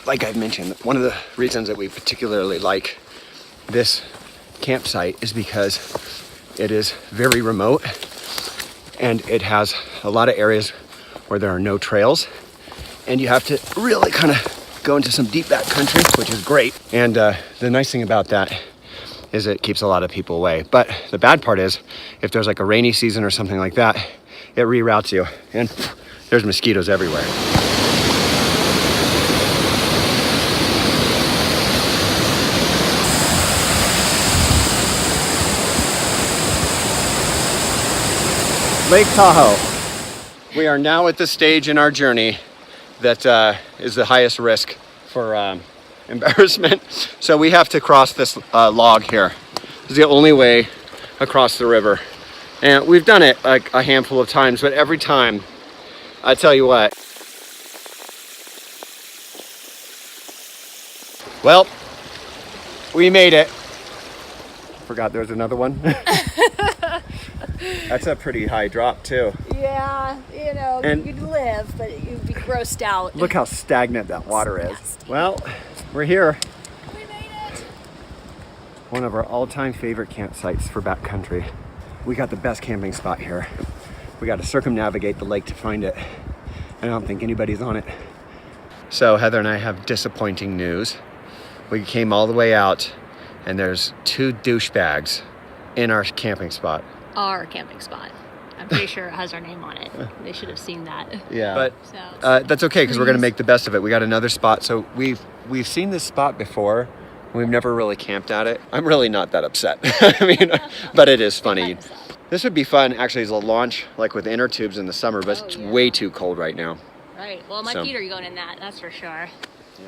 like I've mentioned, one of the reasons that we particularly like this campsite is because it is very remote and it has a lot of areas where there are no trails, and you have to really kind of go into some deep backcountry, which is great. And the nice thing about that is it keeps a lot of people away. But the bad part is if there's like a rainy season or something like that, it reroutes you, and there's mosquitoes everywhere. Lake Tahoe. We are now at the stage in our journey that is the highest risk for embarrassment. So we have to cross this log here. This is the only way across the river. And we've done it like a handful of times, but every time, I tell you what. Well, we made it. Forgot there's another one. That's a pretty high drop too. Yeah, you know, and you'd live, but you'd be grossed out. Look how stagnant that water is. Well, we're here. We made it. One of our all-time favorite campsites for backcountry. We got the best camping spot here. We got to circumnavigate the lake to find it. I don't think anybody's on it. So Heather and I have disappointing news. We came all the way out and there's 2 douchebags in our camping spot. Our camping spot. I'm pretty sure it has our name on it. They should have seen that. Yeah, but that's okay because we're going to make the best of it. We got another spot. So we've seen this spot before. We've never really camped at it. I'm really not that upset. I mean, but it is funny. This would be fun actually as a launch, like with inner tubes in the summer, but it's way too cold right now. Right. Well, my feet are going in that's for sure. Yeah.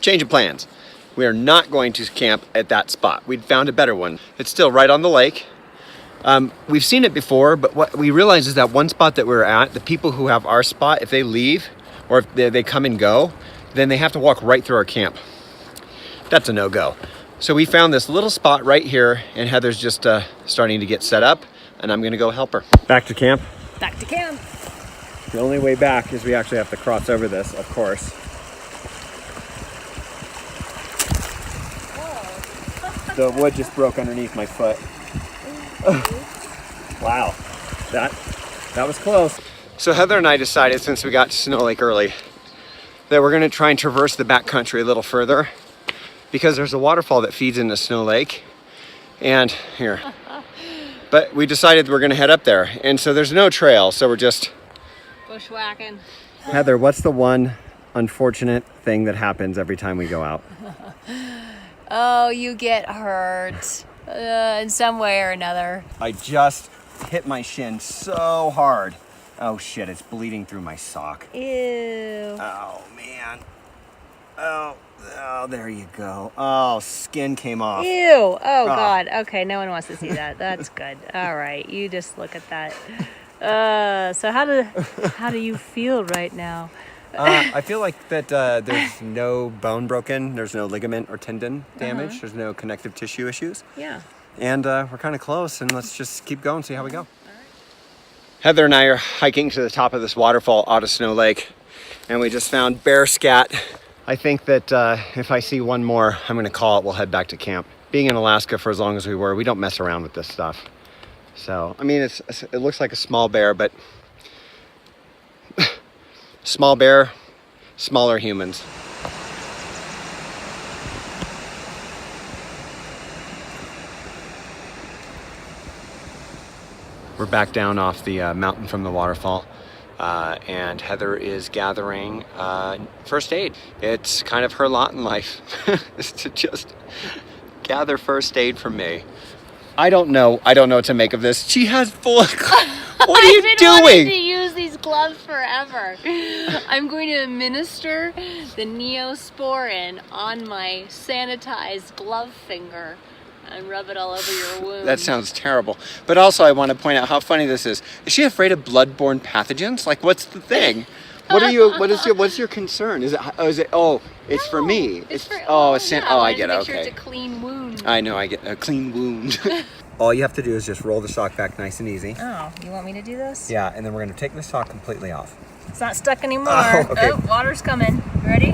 Change of plans. We are not going to camp at that spot. We'd found a better one. It's still right on the lake. We've seen it before, but what we realized is that one spot that we're at, the people who have our spot, if they leave or if they come and go, then they have to walk right through our camp. That's a no-go. So we found this little spot right here, and Heather's just starting to get set up, and I'm gonna go help her. Back to camp? Back to camp. The only way back is we actually have to cross over this, of course. Whoa. The wood just broke underneath my foot. Wow, that was close. So Heather and I decided, since we got to Snow Lake early, that we're gonna try and traverse the backcountry a little further because there's a waterfall that feeds into Snow Lake. And here, but we decided we're gonna head up there. And so there's no trail, so we're just bushwhacking. Heather, what's the one unfortunate thing that happens every time we go out? Oh, you get hurt. In some way or another. I just hit my shin so hard. Oh shit, it's bleeding through my sock. Ew. Oh man. Oh, there you go. Oh, skin came off. Ew. Oh God. Okay, no one wants to see that. That's good. All right, you just look at that. So how do you feel right now? I feel like that there's no bone broken, there's no ligament or tendon damage, there's no connective tissue issues. Yeah. And we're kind of close, and let's just keep going, see how we go. All right. Heather and I are hiking to the top of this waterfall out of Snow Lake, and we just found bear scat. I think that if I see one more, I'm gonna call it, we'll head back to camp. Being in Alaska for as long as we were, we don't mess around with this stuff. So, I mean, it looks like a small bear, but small bear, smaller humans. We're back down off the mountain from the waterfall, and Heather is gathering first aid. It's kind of her lot in life is to just gather first aid from me. I don't know what to make of this. She has full. What are you doing? I've been wanting to use these gloves forever. I'm going to administer the Neosporin on my sanitized glove finger and rub it all over your wound. That sounds terrible. But also, I want to point out how funny this is. Is she afraid of bloodborne pathogens? Like, what's the thing? What's your concern? Is it? Oh, it's for me. It's for. I get it. Make sure Okay. it's a clean wound. I know. I get a clean wound. All you have to do is just roll the sock back nice and easy. Oh, you want me to do this? Yeah, and then we're gonna take the sock completely off. It's not stuck anymore. Oh, okay. Oh, water's coming. You ready?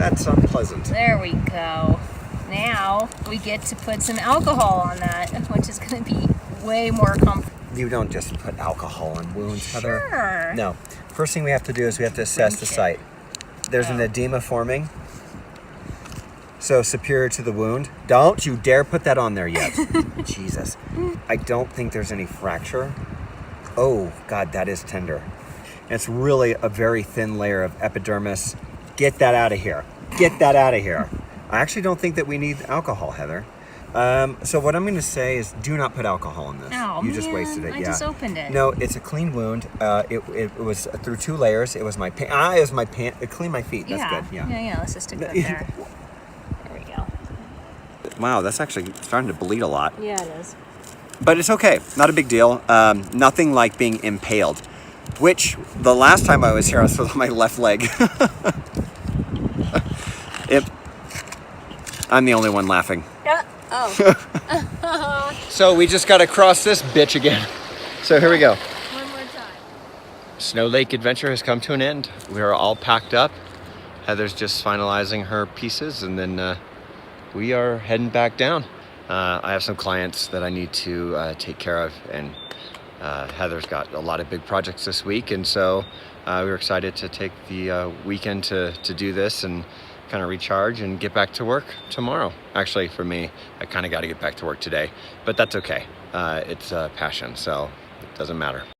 That's unpleasant. There we go. Now we get to put some alcohol on that, which is going to be way more comfortable. You don't just put alcohol on wounds, Heather. Sure. No. First thing we have to do is we have to assess the site. There's an edema forming. So superior to the wound. Don't you dare put that on there yet. Jesus. I don't think there's any fracture. Oh, God, that is tender. It's really a very thin layer of epidermis. Get that out of here. Get that out of here. I actually don't think that we need alcohol, Heather. So what I'm going to say is do not put alcohol in this. Oh, you just wasted it. I just opened it. No, it's a clean wound. It was through 2 layers. It was my pant. It was my pant. It cleaned my feet. That's good. Yeah. Let's just stick that there. There we go. Wow, that's actually starting to bleed a lot. Yeah, it is. But it's okay. Not a big deal. Nothing like being impaled. Which, the last time I was here, I was with my left leg. I'm the only one laughing. Yeah. Oh. So we just got to cross this bitch again. So here we go. One more time. Snow Lake adventure has come to an end. We are all packed up. Heather's just finalizing her pieces, and then we are heading back down. I have some clients that I need to take care of, and Heather's got a lot of big projects this week, and so we're excited to take the weekend to do this and kind of recharge and get back to work tomorrow. Actually, for me, I kind of got to get back to work today, but that's okay. It's a passion, so it doesn't matter.